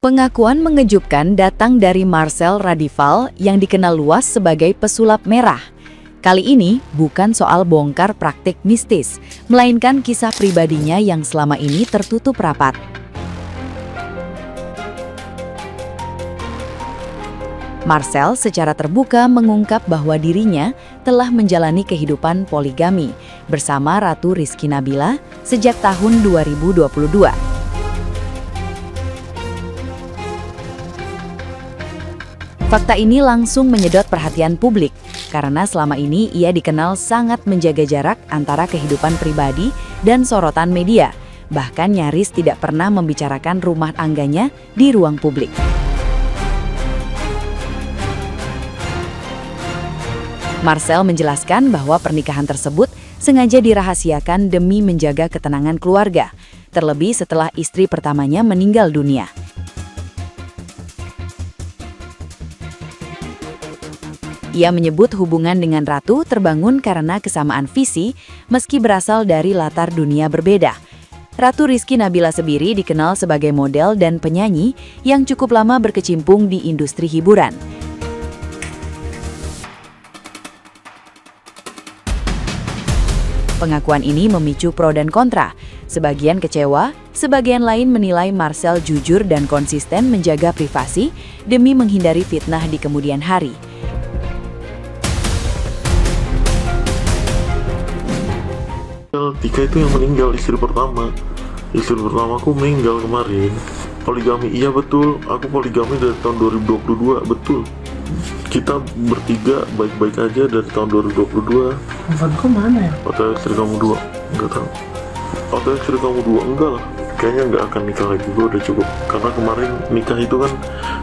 Pengakuan mengejutkan datang dari Marcel Radival yang dikenal luas sebagai pesulap merah. Kali ini bukan soal bongkar praktik mistis, melainkan kisah pribadinya yang selama ini tertutup rapat. Marcel secara terbuka mengungkap bahwa dirinya telah menjalani kehidupan poligami bersama Ratu Rizky Nabila sejak tahun 2022. Fakta ini langsung menyedot perhatian publik, karena selama ini ia dikenal sangat menjaga jarak antara kehidupan pribadi dan sorotan media, bahkan nyaris tidak pernah membicarakan rumah tangganya di ruang publik. Marcel menjelaskan bahwa pernikahan tersebut sengaja dirahasiakan demi menjaga ketenangan keluarga, terlebih setelah istri pertamanya meninggal dunia. Ia menyebut hubungan dengan Ratu terbangun karena kesamaan visi meski berasal dari latar dunia berbeda. Ratu Rizky Nabila Sebiri dikenal sebagai model dan penyanyi yang cukup lama berkecimpung di industri hiburan. Pengakuan ini memicu pro dan kontra. Sebagian kecewa, sebagian lain menilai Marcel jujur dan konsisten menjaga privasi demi menghindari fitnah di kemudian hari. Tika itu yang meninggal, istri pertamaku meninggal kemarin. Poligami, iya betul, aku poligami dari tahun 2022, betul. Kita bertiga baik-baik aja dari tahun 2022. Handphoneku mana ya? Atau istri kamu dua, enggak tahu. Atau istri kamu dua, enggak lah. Kayaknya nggak akan nikah lagi, gue udah cukup. Karena kemarin nikah itu kan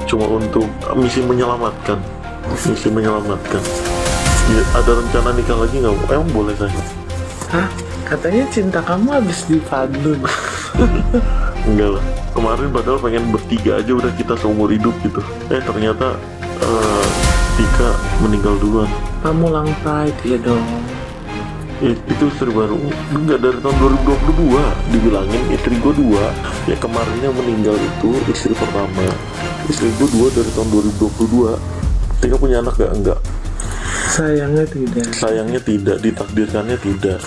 cuma untuk misi menyelamatkan. Ya, ada rencana nikah lagi nggak? Emang boleh saya? Hah? Katanya cinta kamu habis di Padun. Enggak lah, kemarin padahal pengen bertiga aja udah kita seumur hidup gitu. Ternyata Tika meninggal duluan. Kamu long pride ya dong. Itu istri baru, enggak dari tahun 2022. Dibilangin istri gue dua. Ya kemarinnya meninggal itu istri pertama. Istri gue dua dari tahun 2022. Tika punya anak gak? Enggak. Sayangnya tidak, ditakdirkannya tidak.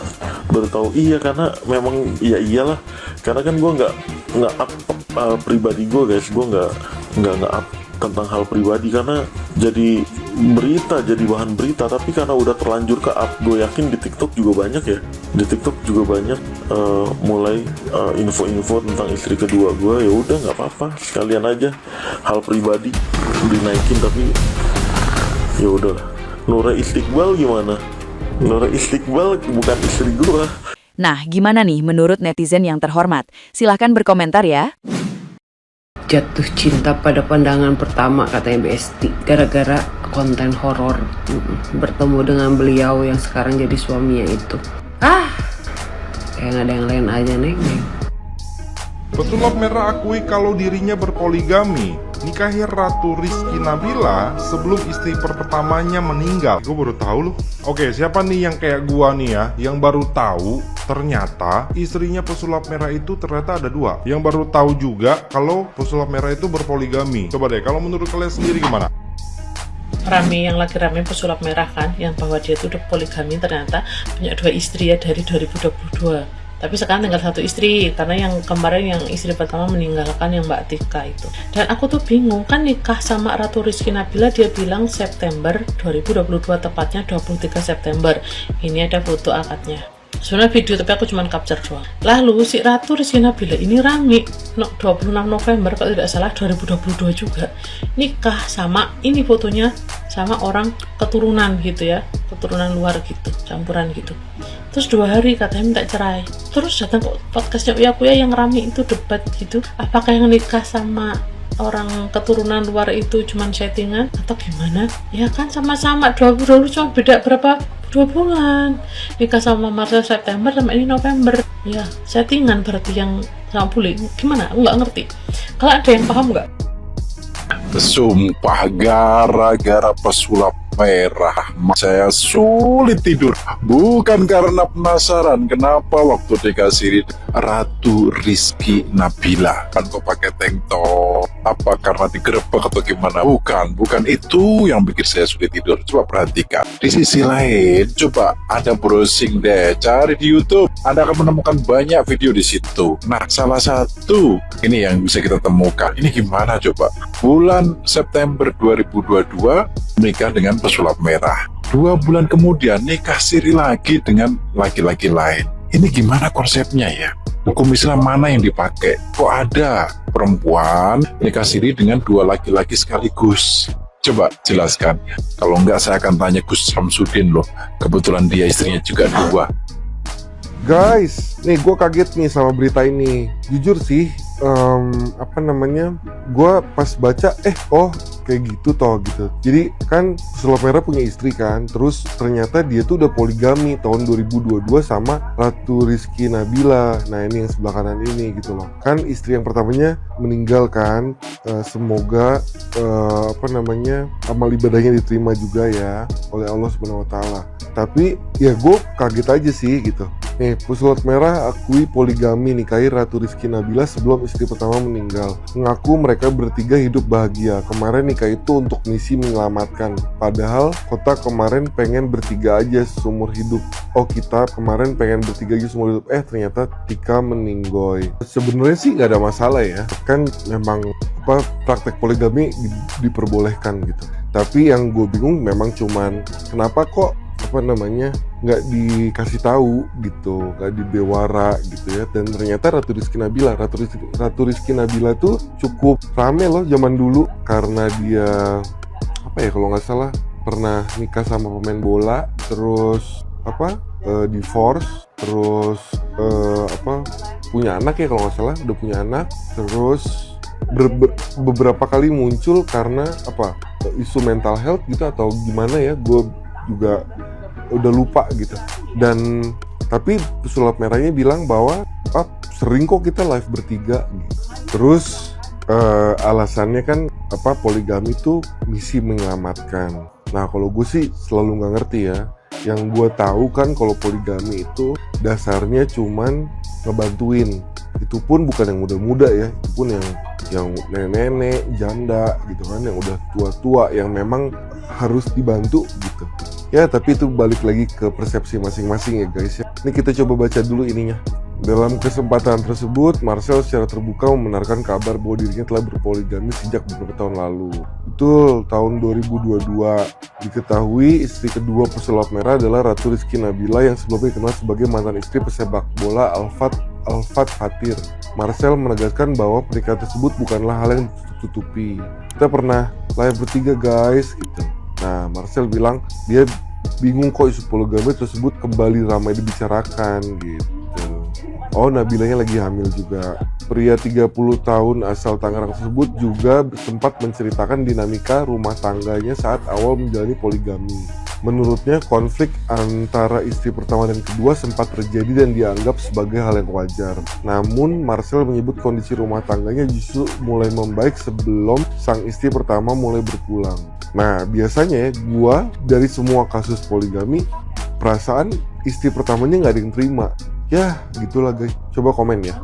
Baru tahu iya, karena memang ya iyalah, karena kan gue nggak up pribadi gue guys, gue nggak up tentang hal pribadi karena jadi berita, jadi bahan berita. Tapi karena udah terlanjur ke up, gue yakin di TikTok juga banyak ya, mulai info-info tentang istri kedua gue. Ya udah nggak apa-apa, sekalian aja hal pribadi dinaikin. Tapi ya udahlah. Nura Istiqbal gimana? Nura Istiqbal bukan istri gua. Nah, gimana nih menurut netizen yang terhormat? Silahkan berkomentar ya. Jatuh cinta pada pandangan pertama katanya BST gara-gara konten horor bertemu dengan beliau yang sekarang jadi suaminya itu. Kayak nggak ada yang lain aja neng. Pesulap merah akui kalau dirinya berpoligami. Nikahi Ratu Rizky Nabila sebelum istri pertamanya meninggal. Gue baru tahu loh. Oke, siapa nih yang kayak gua nih ya, yang baru tahu ternyata istrinya pesulap merah itu ternyata ada dua. Yang baru tahu juga kalau pesulap merah itu berpoligami. Coba deh, kalau menurut kalian sendiri gimana? Rame, yang lagi rame pesulap merah kan, yang bahwa dia itu udah poligami, ternyata punya 2 istri ya dari 2022. Tapi sekarang tinggal 1 istri, karena yang kemarin yang istri pertama meninggalkan yang Mbak Tika itu. Dan aku tuh bingung, kan nikah sama Ratu Rizky Nabila dia bilang September 2022, tepatnya 23 September. Ini ada foto akadnya. Sebenarnya video, tapi aku cuma capture doang. Lalu si Ratu Rizky Nabila ini rame 26 November kalau tidak salah 2022 juga nikah sama, ini fotonya sama orang keturunan gitu ya, keturunan luar gitu, campuran gitu. Terus 2 hari katanya minta cerai. Terus datang ke podcastnya Uya Kuya yang rame itu, debat gitu, apakah yang nikah sama orang keturunan luar itu cuman settingan atau gimana? Ya kan sama-sama 2022, cuma beda berapa 2 bulan. Nikah sama Marcel September sama ini November. Ya settingan berarti yang sama bule. Gimana? Aku nggak ngerti. Kalau ada yang paham nggak? Sumpah gara-gara pesulap merah. Saya sulit tidur. Bukan karena penasaran kenapa waktu dikasih Ratu Rizky Nabila. Kan kok pakai tank top? Apa karena digerebek atau gimana? Bukan itu yang bikin saya sulit tidur. Coba perhatikan. Di sisi lain, coba Anda browsing deh, cari di YouTube. Anda akan menemukan banyak video di situ. Nah, salah satu ini yang bisa kita temukan. Ini gimana coba? Bulan September 2022 menikah dengan pesulap merah. 2 bulan kemudian nikah siri lagi dengan laki-laki lain. Ini gimana konsepnya ya? Hukum Islam mana yang dipakai? Kok ada perempuan nikah siri dengan 2 laki-laki sekaligus? Coba jelaskan. Kalau enggak saya akan tanya Gus Samsudin loh. Kebetulan dia istrinya juga 2. Guys, nih gue kaget nih sama berita ini. Jujur sih, gue pas baca, oh kayak gitu toh gitu. Jadi kan pesulap merah punya istri kan, terus ternyata dia tuh udah poligami tahun 2022 sama Ratu Rizky Nabila. Nah ini yang sebelah kanan ini gitu loh. Kan istri yang pertamanya meninggal kan, semoga amal ibadahnya diterima juga ya oleh Allah Subhanahu Wa Taala. Tapi ya gue kaget aja sih gitu. Nih, pesulap merah akui poligami nikahi Ratu Rizky Nabila sebelum istri pertama meninggal. Mengaku mereka bertiga hidup bahagia. Kemarin nikah itu untuk misi menyelamatkan. Padahal kota kemarin pengen bertiga aja seumur hidup. Oh kita kemarin pengen bertiga aja seumur hidup. Ternyata Tika meninggoy. Sebenarnya sih nggak ada masalah ya. Kan memang praktek poligami diperbolehkan gitu. Tapi yang gue bingung memang cuman kenapa kok nggak dikasih tahu gitu, nggak dibewara gitu ya. Dan ternyata Ratu Rizky Nabila tuh cukup rame loh zaman dulu karena dia kalau nggak salah pernah nikah sama pemain bola, terus divorce, terus punya anak ya kalau nggak salah, udah punya anak, terus beberapa kali muncul karena isu mental health gitu atau gimana ya, gue juga udah lupa gitu. Dan tapi pesulap merahnya bilang bahwa sering kok kita live bertiga gitu. Terus alasannya kan poligami itu misi menyelamatkan. Nah kalau gue sih selalu nggak ngerti ya. Yang gue tahu kan kalau poligami itu dasarnya cuman ngebantuin. Itu pun bukan yang muda-muda ya, itu pun yang nenek-nenek, janda gitu kan, yang udah tua-tua yang memang harus dibantu gitu. Ya tapi itu balik lagi ke persepsi masing-masing ya guys ya. Ini kita coba baca dulu ininya. Dalam kesempatan tersebut, Marcel secara terbuka membenarkan kabar bahwa dirinya telah berpoligami sejak beberapa tahun lalu. Betul, tahun 2022. Diketahui istri kedua pesulap merah adalah Ratu Rizky Nabila yang sebelumnya dikenal sebagai mantan istri pesepak bola Alfat Fatir. Marcel menegaskan bahwa pernikahan tersebut bukanlah hal yang ditutupi. Kita pernah live bertiga guys gitu. Nah, Marcel bilang dia bingung kok isu poligami tersebut kembali ramai dibicarakan gitu. Oh, Nabilanya lagi hamil juga. Pria 30 tahun asal Tangerang tersebut juga sempat menceritakan dinamika rumah tangganya saat awal menjalani poligami. Menurutnya, konflik antara istri pertama dan kedua sempat terjadi dan dianggap sebagai hal yang wajar. Namun, Marcel menyebut kondisi rumah tangganya justru mulai membaik sebelum sang istri pertama mulai berpulang. Nah, biasanya gua dari semua kasus poligami, perasaan istri pertamanya nggak ada yang terima. Ya, gitulah guys. Coba komen ya.